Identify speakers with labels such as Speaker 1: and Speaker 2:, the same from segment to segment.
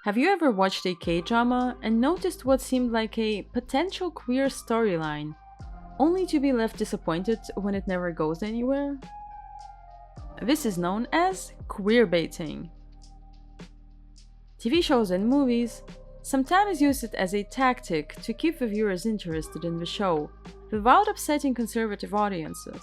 Speaker 1: Have you ever watched a K-drama and noticed what seemed like a potential queer storyline, only to be left disappointed when it never goes anywhere? This is known as queerbaiting. TV shows and movies sometimes use it as a tactic to keep the viewers interested in the show without upsetting conservative audiences.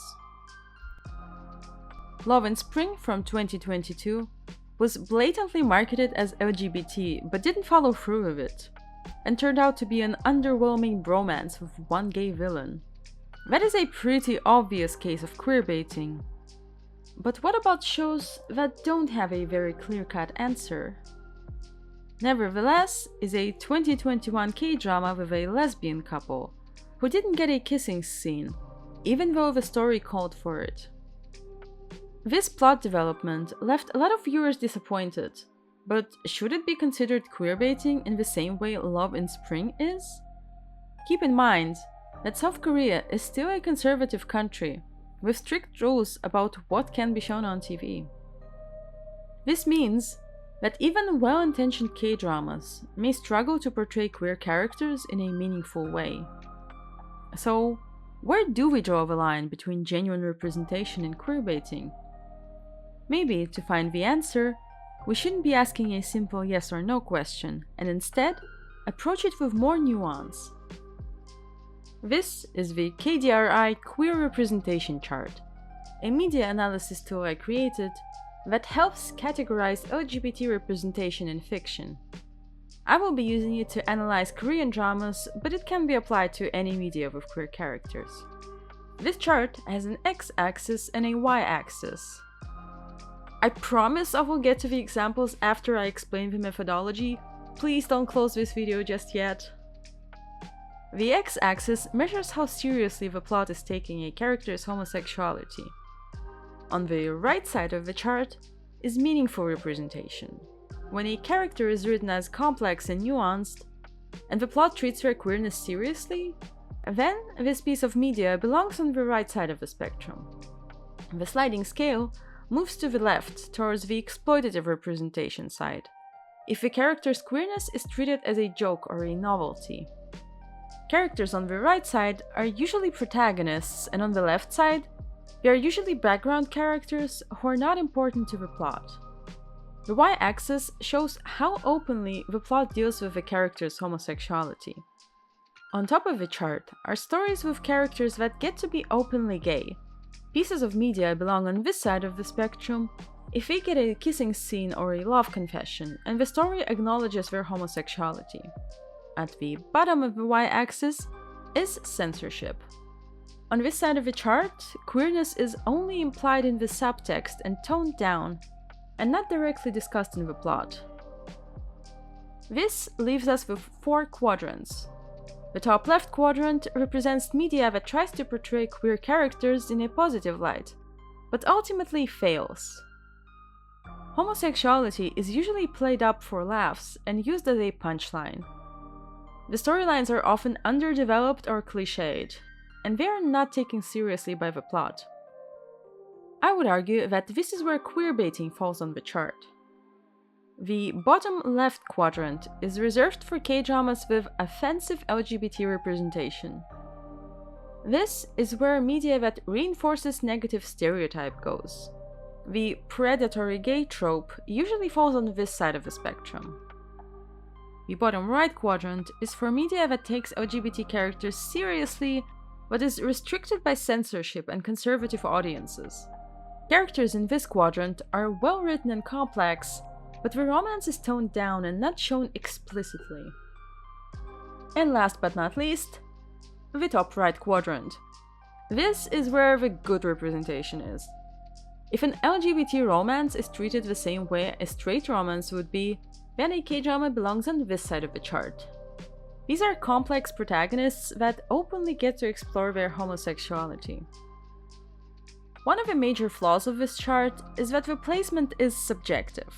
Speaker 1: Love in Spring from 2022 was blatantly marketed as LGBT but didn't follow through with it, and turned out to be an underwhelming bromance with one gay villain. That is a pretty obvious case of queerbaiting. But what about shows that don't have a very clear-cut answer? Nevertheless is a 2021 K-drama with a lesbian couple who didn't get a kissing scene, even though the story called for it. This plot development left a lot of viewers disappointed, but should it be considered queerbaiting in the same way Love in Spring is? Keep in mind that South Korea is still a conservative country, with strict rules about what can be shown on TV. This means that even well-intentioned K-dramas may struggle to portray queer characters in a meaningful way. So, where do we draw the line between genuine representation and queerbaiting? Maybe, to find the answer, we shouldn't be asking a simple yes or no question, and instead, approach it with more nuance. This is the KDRI Queer Representation Chart, a media analysis tool I created that helps categorize LGBT representation in fiction. I will be using it to analyze Korean dramas, but it can be applied to any media with queer characters. This chart has an x-axis and a y-axis. I promise I will get to the examples after I explain the methodology. Please don't close this video just yet. The x-axis measures how seriously the plot is taking a character's homosexuality. On the right side of the chart is meaningful representation, when a character is written as complex and nuanced, and the plot treats their queerness seriously, then this piece of media belongs on the right side of the spectrum. The sliding scale moves to the left towards the exploitative representation side, if the character's queerness is treated as a joke or a novelty. Characters on the right side are usually protagonists, and on the left side, they are usually background characters who are not important to the plot. The y-axis shows how openly the plot deals with the character's homosexuality. On top of the chart are stories with characters that get to be openly gay. Pieces of media belong on this side of the spectrum if they get a kissing scene or a love confession, and the story acknowledges their homosexuality. At the bottom of the y-axis is censorship. On this side of the chart, queerness is only implied in the subtext and toned down, and not directly discussed in the plot. This leaves us with 4 quadrants. The top left quadrant represents media that tries to portray queer characters in a positive light, but ultimately fails. Homosexuality is usually played up for laughs and used as a punchline. The storylines are often underdeveloped or cliched, and they are not taken seriously by the plot. I would argue that this is where queerbaiting falls on the chart. The bottom left quadrant is reserved for K-dramas with offensive LGBT representation. This is where media that reinforces negative stereotype goes. The predatory gay trope usually falls on this side of the spectrum. The bottom right quadrant is for media that takes LGBT characters seriously but is restricted by censorship and conservative audiences. Characters in this quadrant are well written and complex, but the romance is toned down and not shown explicitly. And last but not least, the top right quadrant. This is where the good representation is. If an LGBT romance is treated the same way a straight romance would be, then a K-drama belongs on this side of the chart. These are complex protagonists that openly get to explore their homosexuality. One of the major flaws of this chart is that the placement is subjective.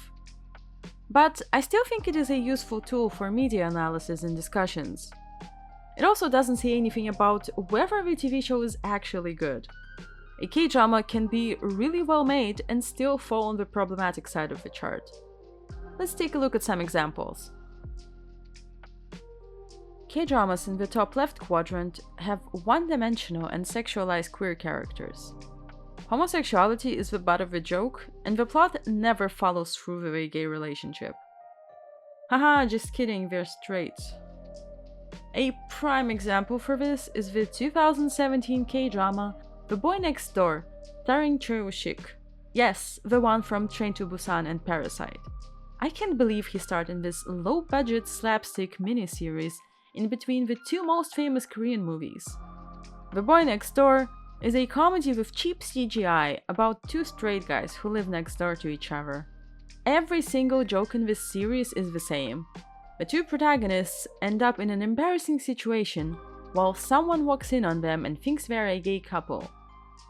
Speaker 1: But I still think it is a useful tool for media analysis and discussions. It also doesn't say anything about whether the TV show is actually good. A K-drama can be really well made and still fall on the problematic side of the chart. Let's take a look at some examples. K-dramas in the top left quadrant have one-dimensional and sexualized queer characters. Homosexuality is the butt of the joke, and the plot never follows through with a gay relationship. Haha, just kidding, they're straight. A prime example for this is the 2017 K-drama The Boy Next Door, starring Choi Woo-shik. Yes, the one from Train to Busan and Parasite. I can't believe he starred in this low-budget slapstick miniseries in between the two most famous Korean movies. The Boy Next Door is a comedy with cheap CGI about two straight guys who live next door to each other. Every single joke in this series is the same. The two protagonists end up in an embarrassing situation while someone walks in on them and thinks they're a gay couple.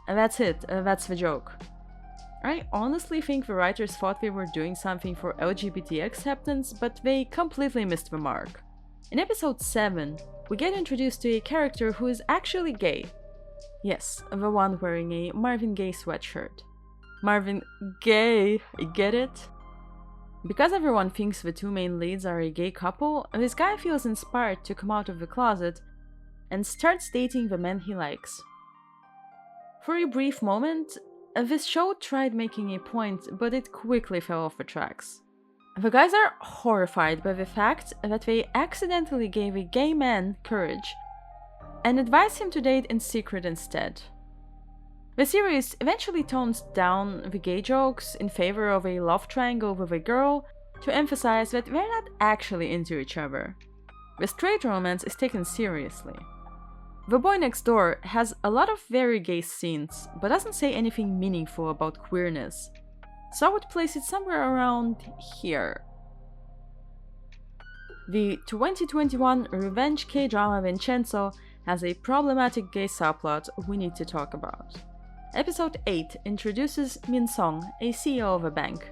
Speaker 1: And that's it, that's the joke. I honestly think the writers thought they were doing something for LGBT acceptance, but they completely missed the mark. In episode 7, we get introduced to a character who is actually gay. Yes, the one wearing a Marvin Gaye sweatshirt. Marvin Gaye, get it? Because everyone thinks the two main leads are a gay couple, this guy feels inspired to come out of the closet and starts dating the men he likes. For a brief moment, this show tried making a point, but it quickly fell off the tracks. The guys are horrified by the fact that they accidentally gave a gay man courage and advised him to date in secret instead. The series eventually tones down the gay jokes in favor of a love triangle with a girl to emphasize that they're not actually into each other. The straight romance is taken seriously. The Boy Next Door has a lot of very gay scenes, but doesn't say anything meaningful about queerness, so I would place it somewhere around here. The 2021 revenge K-drama Vincenzo has a problematic gay subplot we need to talk about. Episode 8 introduces Min Song, a CEO of a bank.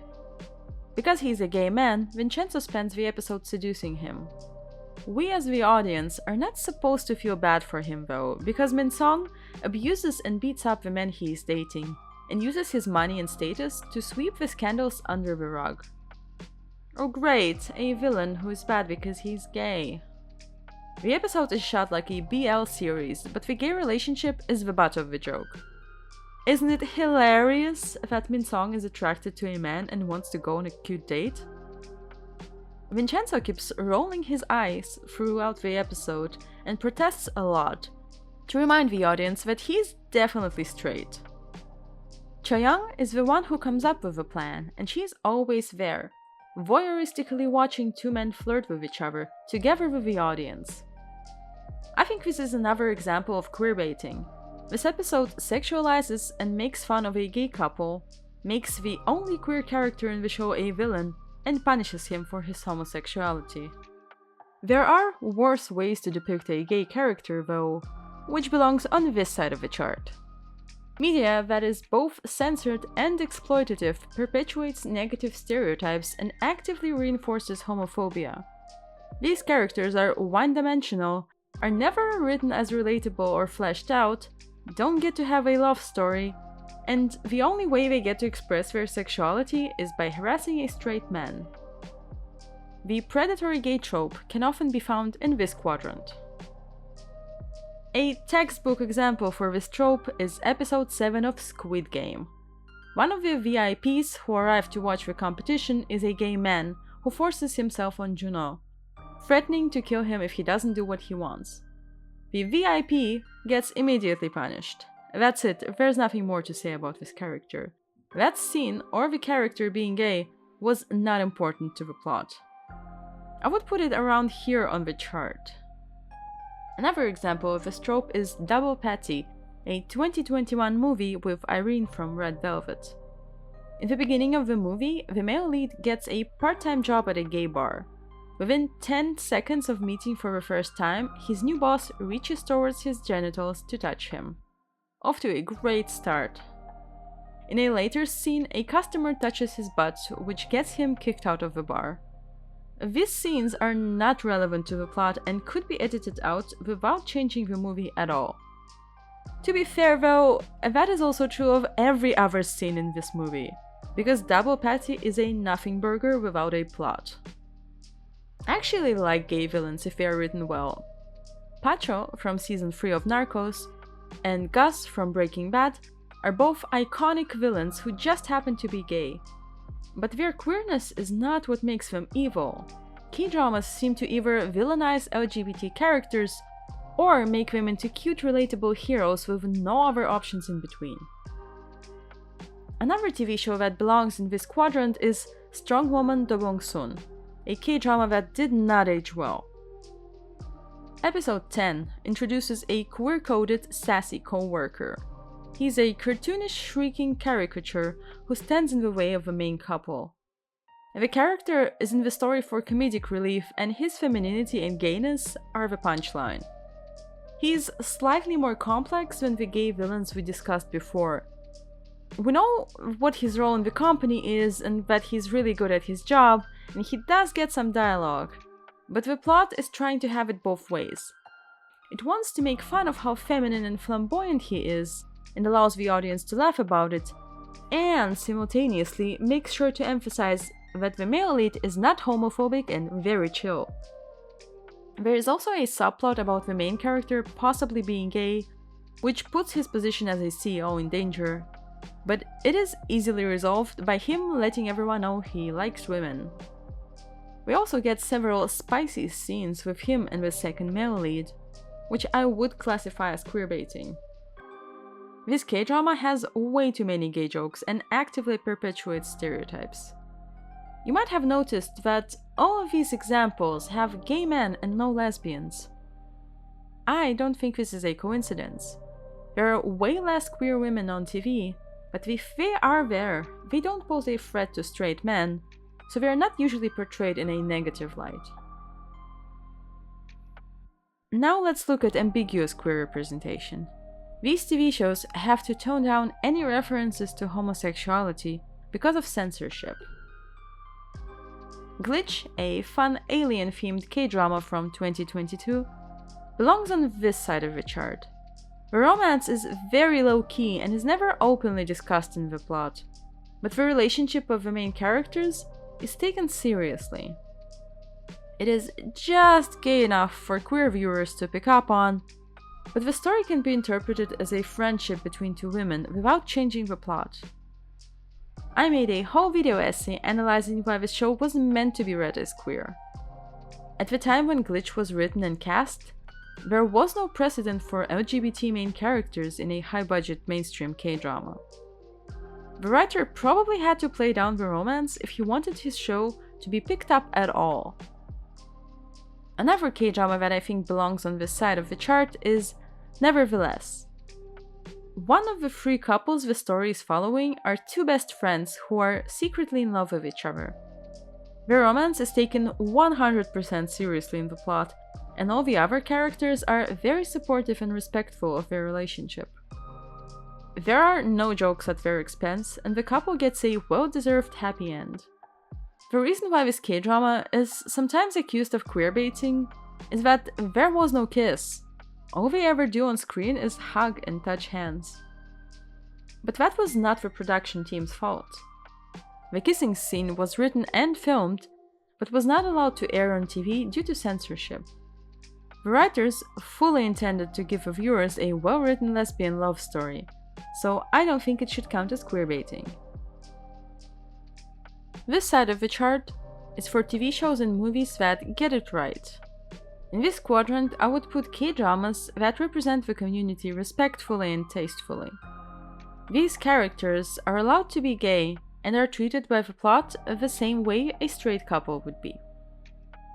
Speaker 1: Because he's a gay man, Vincenzo spends the episode seducing him. We as the audience are not supposed to feel bad for him though, because Min Song abuses and beats up the men he is dating, and uses his money and status to sweep the scandals under the rug. Oh great, a villain who is bad because he's gay. The episode is shot like a BL series, but the gay relationship is the butt of the joke. Isn't it hilarious that Min Song is attracted to a man and wants to go on a cute date? Vincenzo keeps rolling his eyes throughout the episode and protests a lot, to remind the audience that he's definitely straight. Chayoung is the one who comes up with the plan, and she's always there, voyeuristically watching two men flirt with each other, together with the audience. I think this is another example of queerbaiting. This episode sexualizes and makes fun of a gay couple, makes the only queer character in the show a villain, and punishes him for his homosexuality. There are worse ways to depict a gay character, though, which belongs on this side of the chart. Media that is both censored and exploitative perpetuates negative stereotypes and actively reinforces homophobia. These characters are one-dimensional, are never written as relatable or fleshed out, don't get to have a love story, and the only way they get to express their sexuality is by harassing a straight man. The predatory gay trope can often be found in this quadrant. A textbook example for this trope is episode 7 of Squid Game. One of the VIPs who arrive to watch the competition is a gay man who forces himself on Juno, threatening to kill him if he doesn't do what he wants. The VIP gets immediately punished. That's it, there's nothing more to say about this character. That scene, or the character being gay, was not important to the plot. I would put it around here on the chart. Another example of this trope is Double Patty, a 2021 movie with Irene from Red Velvet. In the beginning of the movie, the male lead gets a part-time job at a gay bar. Within 10 seconds of meeting for the first time, his new boss reaches towards his genitals to touch him. Off to a great start. In a later scene, a customer touches his butt, which gets him kicked out of the bar. These scenes are not relevant to the plot and could be edited out without changing the movie at all. To be fair though, that is also true of every other scene in this movie. because Double Patty is a nothing burger without a plot. I actually like gay villains if they are written well. Pacho from season 3 of Narcos and Gus from Breaking Bad are both iconic villains who just happen to be gay. But their queerness is not what makes them evil. K-dramas seem to either villainize LGBT characters or make them into cute relatable heroes with no other options in between. Another TV show that belongs in this quadrant is Strong Woman Do Bong Soon, a K-drama that did not age well. Episode 10 introduces a queer-coded, sassy co-worker. He's a cartoonish, shrieking caricature who stands in the way of the main couple. The character is in the story for comedic relief, and his femininity and gayness are the punchline. He's slightly more complex than the gay villains we discussed before. We know what his role in the company is and that he's really good at his job, and he does get some dialogue. But the plot is trying to have it both ways. It wants to make fun of how feminine and flamboyant he is, and allows the audience to laugh about it, and simultaneously makes sure to emphasize that the male lead is not homophobic and very chill. There is also a subplot about the main character possibly being gay, which puts his position as a CEO in danger, but it is easily resolved by him letting everyone know he likes women. We also get several spicy scenes with him and the second male lead, which I would classify as queerbaiting. This K-drama has way too many gay jokes and actively perpetuates stereotypes. You might have noticed that all of these examples have gay men and no lesbians. I don't think this is a coincidence. There are way less queer women on TV, but if they are there, they don't pose a threat to straight men, so they are not usually portrayed in a negative light. Now let's look at ambiguous queer representation. These TV shows have to tone down any references to homosexuality because of censorship. Glitch, a fun alien-themed K-drama from 2022, belongs on this side of the chart. The romance is very low-key and is never openly discussed in the plot, but the relationship of the main characters is taken seriously. It is just gay enough for queer viewers to pick up on, but the story can be interpreted as a friendship between two women without changing the plot. I made a whole video essay analyzing why this show was meant to be read as queer. At the time when Glitch was written and cast, there was no precedent for LGBT main characters in a high-budget mainstream K-drama. The writer probably had to play down the romance if he wanted his show to be picked up at all. Another K-drama that I think belongs on this side of the chart is Nevertheless. One of the three couples the story is following are two best friends who are secretly in love with each other. Their romance is taken 100% seriously in the plot, and all the other characters are very supportive and respectful of their relationship. There are no jokes at their expense, and the couple gets a well-deserved happy end. The reason why this K-drama is sometimes accused of queerbaiting is that there was no kiss. All they ever do on screen is hug and touch hands. But that was not the production team's fault. The kissing scene was written and filmed, but was not allowed to air on TV due to censorship. The writers fully intended to give the viewers a well-written lesbian love story, so I don't think it should count as queerbaiting. This side of the chart is for TV shows and movies that get it right. In this quadrant, I would put K-dramas that represent the community respectfully and tastefully. These characters are allowed to be gay and are treated by the plot the same way a straight couple would be.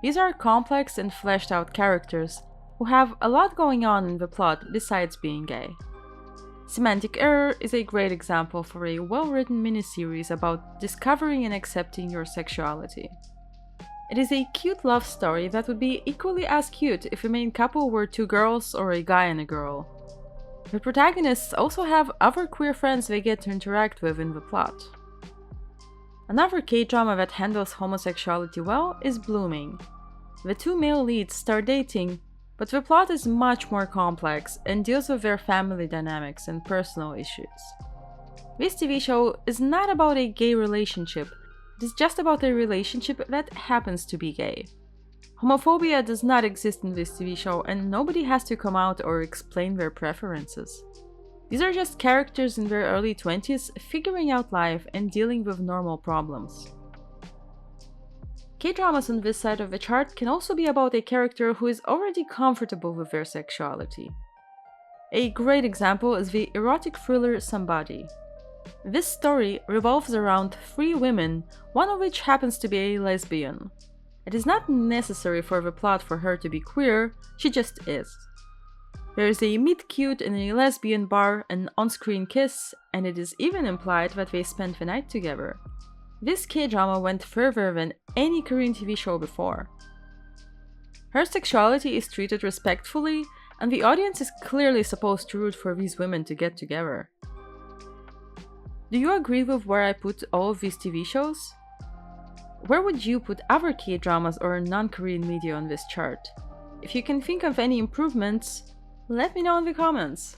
Speaker 1: These are complex and fleshed out characters who have a lot going on in the plot besides being gay. Semantic Error is a great example for a well-written miniseries about discovering and accepting your sexuality. It is a cute love story that would be equally as cute if the main couple were two girls or a guy and a girl. The protagonists also have other queer friends they get to interact with in the plot. Another K-drama that handles homosexuality well is Blooming. The two male leads start dating, but the plot is much more complex and deals with their family dynamics and personal issues. This TV show is not about a gay relationship, it is just about a relationship that happens to be gay. Homophobia does not exist in this TV show, and nobody has to come out or explain their preferences. These are just characters in their early 20s figuring out life and dealing with normal problems. K-dramas on this side of the chart can also be about a character who is already comfortable with their sexuality. A great example is the erotic thriller Somebody. This story revolves around 3 women, one of which happens to be a lesbian. It is not necessary for the plot for her to be queer, she just is. There is a meet-cute in a lesbian bar, an on-screen kiss, and it is even implied that they spent the night together. This K-drama went further than any Korean TV show before. Her sexuality is treated respectfully, and the audience is clearly supposed to root for these women to get together. Do you agree with where I put all of these TV shows? Where would you put other K-dramas or non-Korean media on this chart? If you can think of any improvements, let me know in the comments.